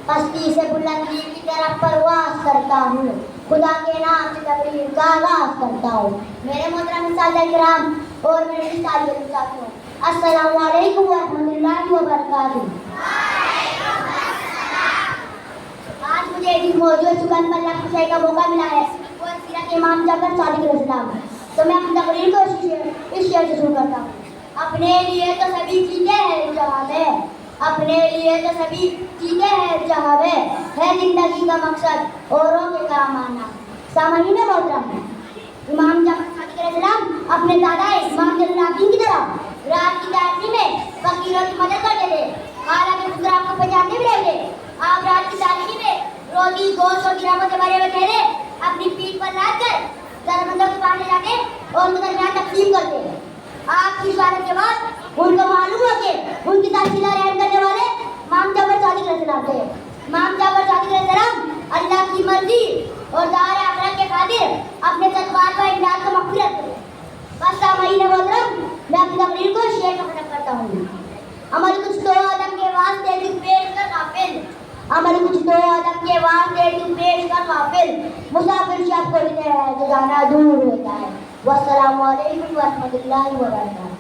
پستی سے بلندی کی طرف پرواز کرتا ہوں، خدا کے نام سے تقریر کا آغاز کرتا ہوں۔ میرے محترم سادہ کرام اور میرے طالب ساتھیوں، السلام علیکم ورحمۃ اللہ وبرکاتہ۔ آج مجھے جس موضوع سخن پر نقل کا موقع ملا ہے وہ سیرت امام جعفر صادق علیہ السلام ہے، تو میں اپنی تقریر کو اس شعر سے شروع کرتا ہوں۔ اپنے لیے تو سبھی جیتے ہیں جہاں میں، اپنے لیے تو سبھی جیتے ہیں جہاں میں، ہے زندگی کا مقصد اوروں کے کام آنا۔ سامعین محترم، امام جعفر صادق علیہ السلام اپنے دادا امام زین العابدین کی طرح رات کی تاریکی میں فقیروں کی مدد کرتے تھے، حالانکہ خود آپ کو پہچانتے بھی رہے تھے۔ آپ رات کی تاریکی میں روٹی گوشت اور گراموں کے بارے میں ٹھہرے اپنی پیٹھ پر لاد کر ضرورتمندوں کے پاس لے جاتے اور ان کے درمیان تقسیم کرتے۔ آپ کی شہادت کے بعد ان کو معلوم ہوا کہ ان کی تحصیلہ رحم کرنے والے امام جعفر صادق علیہ السلام تھے۔ امام جعفر صادق علیہ السلام اللہ کی مرضی اور دار آخرت کے خاطر اپنے صدقات و امداد کو مغفرت کرے۔ بس سامعین محترم، میں اپنی تقریر کو شعر میں ختم کرتا ہوں۔ عمل کچھ تو آدم کے واسطے تو پیش کر غافل، عمل کچھ تو آدم کے واسطے تو پیش کر غافل، مسافر شب کو لیتے ہیں جو جانا دور ہوتا ہے۔ والسلام علیکم ورحمۃ اللہ وبرکاتہ۔